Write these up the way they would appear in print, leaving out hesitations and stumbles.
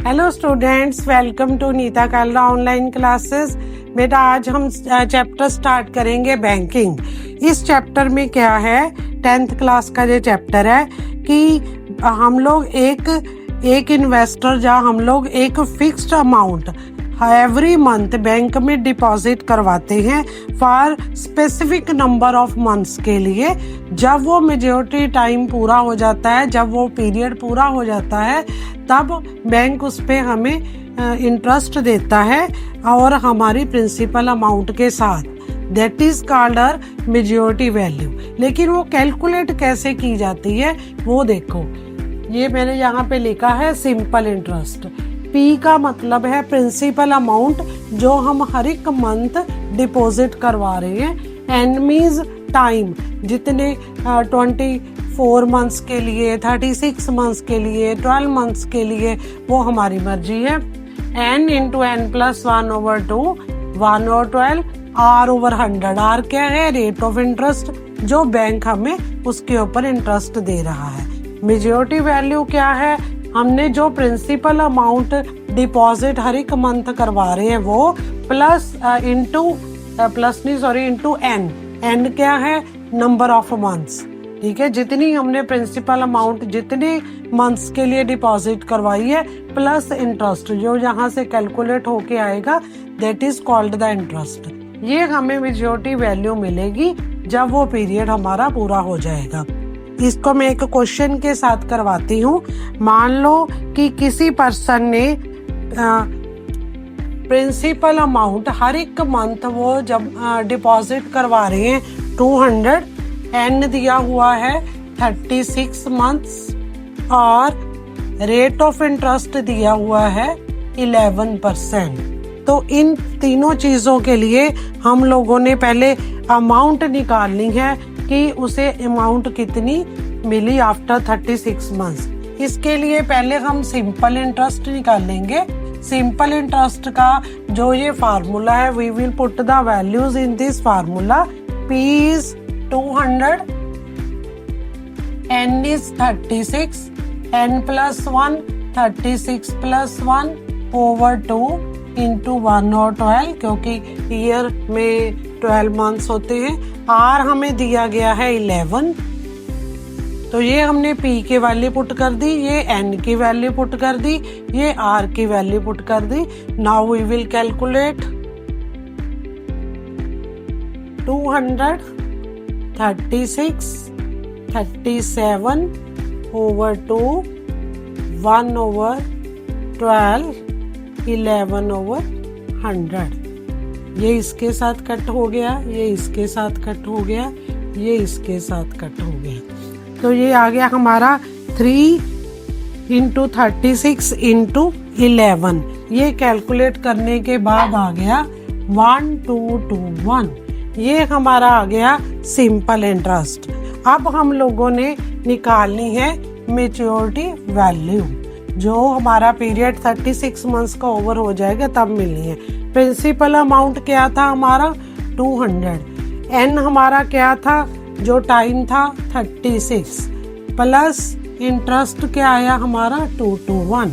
Hello students, welcome to Neeta Kalra online classes. बेटा आज हम चैप्टर स्टार्ट करेंगे बैंकिंग। इस चैप्टर में क्या है, 10th क्लास का ये चैप्टर है कि हम लोग एक इन्वेस्टर जहाँ हम लोग एक fixed amount every month bank में डिपॉजिट करवाते हैं for specific number of months के लिए। जब वो मेजॉरिटी टाइम पूरा हो जाता है, जब वो पीरियड पूरा हो जाता है, तब बैंक उस पे हमें इंटरेस्ट देता है और हमारी प्रिंसिपल अमाउंट के साथ। That is called uh majority value. लेकिन वो कैलकुलेट कैसे की जाती है वो देखो, ये मैंने यहाँ पे लिखा है सिंपल इंटरेस्ट। पी का मतलब है प्रिंसिपल अमाउंट जो हम हर एक मंथ डिपॉजिट करवा रहे हैं। एन मीन्स टाइम, जितने 24 मंथ्स के लिए, 36 मंथ्स के लिए, 12 मंथ्स के लिए, वो हमारी मर्जी है। n into n plus 1/2, 1/12, r/100। R क्या है? रेट ऑफ इंटरेस्ट जो बैंक हमें उसके ऊपर इंटरेस्ट दे रहा है। मेजॉरिटी वैल्यू क्या है? हमने जो प्रिंसिपल अमाउंट डिपॉजिट हर एक मंथ करवा रहे हैं वो इंटू एन। एन क्या है? Number of months. ठीक है, जितनी हमने प्रिंसिपल अमाउंट जितने मंथ्स के लिए डिपॉजिट करवाई है प्लस इंटरेस्ट जो यहाँ से कैलकुलेट होके आएगा, that is called the interest. ये हमें मेजॉरिटी वैल्यू मिलेगी जब वो पीरियड हमारा पूरा हो जाएगा। इसको मैं एक क्वेश्चन के साथ करवाती हूँ। मान लो कि किसी पर्सन ने प्रिंसिपल अमाउंट हर एक मंथ वो जब डिपॉजिट करवा रहे हैं 200, एन दिया हुआ है 36 मंथ्स और रेट ऑफ इंटरेस्ट दिया हुआ है 11%। तो इन तीनों चीजों के लिए हम लोगों ने पहले अमाउंट निकालनी है कि उसे अमाउंट कितनी मिली आफ्टर 36 मंथ्स। इसके लिए पहले हम सिंपल इंटरेस्ट निकालेंगे। सिंपल इंटरेस्ट का जो ये फार्मूला है, we will put the values in this formula. P is 200, N is 36, N plus 1, 36 plus 1 over 2 into 1/12, क्योंकि ईयर में 12 मंथ्स होते हैं। R हमें दिया गया है 11, तो ये हमने P की वैल्यू पुट कर दी, ये N की वैल्यू पुट कर दी, ये R की वैल्यू पुट कर दी। Now we will calculate 200, 36, 37 over 2, 1/12, 11/100। ये इसके साथ कट हो गया, ये इसके साथ कट हो गया, ये इसके साथ कट हो गया। तो ये आ गया हमारा 3 इंटू 36 इंटू 11। ये कैलकुलेट करने के बाद आ गया 1221। ये हमारा आ गया सिंपल इंटरेस्ट। अब हम लोगों ने निकालनी है मेच्योरिटी वैल्यू, जो हमारा पीरियड 36 मंथ्स का ओवर हो जाएगा तब मिलनी है। प्रिंसिपल अमाउंट क्या था हमारा? 200। एन हमारा क्या था? जो टाइम था 36 प्लस इंटरेस्ट क्या आया हमारा? 221।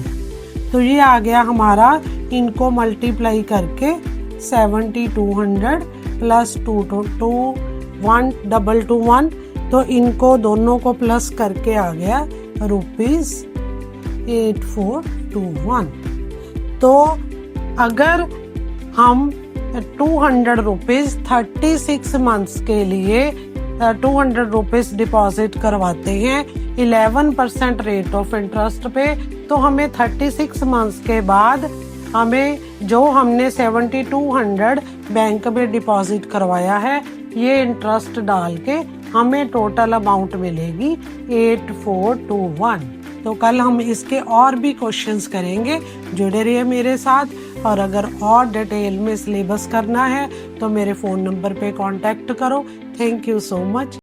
तो ये आ गया हमारा, इनको मल्टीप्लाई करके 7200 प्लस 221, तो इनको दोनों को प्लस करके आ गया ₹8421। तो अगर हम 200 रुपीज 36 मंथ्स के लिए 200 रुपीज डिपॉजिट करवाते हैं 11% रेट ऑफ इंटरेस्ट पे, तो हमें 36 मंथ्स के बाद हमें जो हमने 7200 बैंक में डिपॉजिट करवाया है, ये इंटरेस्ट डाल के हमें टोटल अमाउंट मिलेगी 8421। तो कल हम इसके और भी क्वेश्चंस करेंगे। जुड़े रहिए मेरे साथ, और अगर और डिटेल में सिलेबस करना है तो मेरे फ़ोन नंबर पे कांटेक्ट करो। Thank you so much.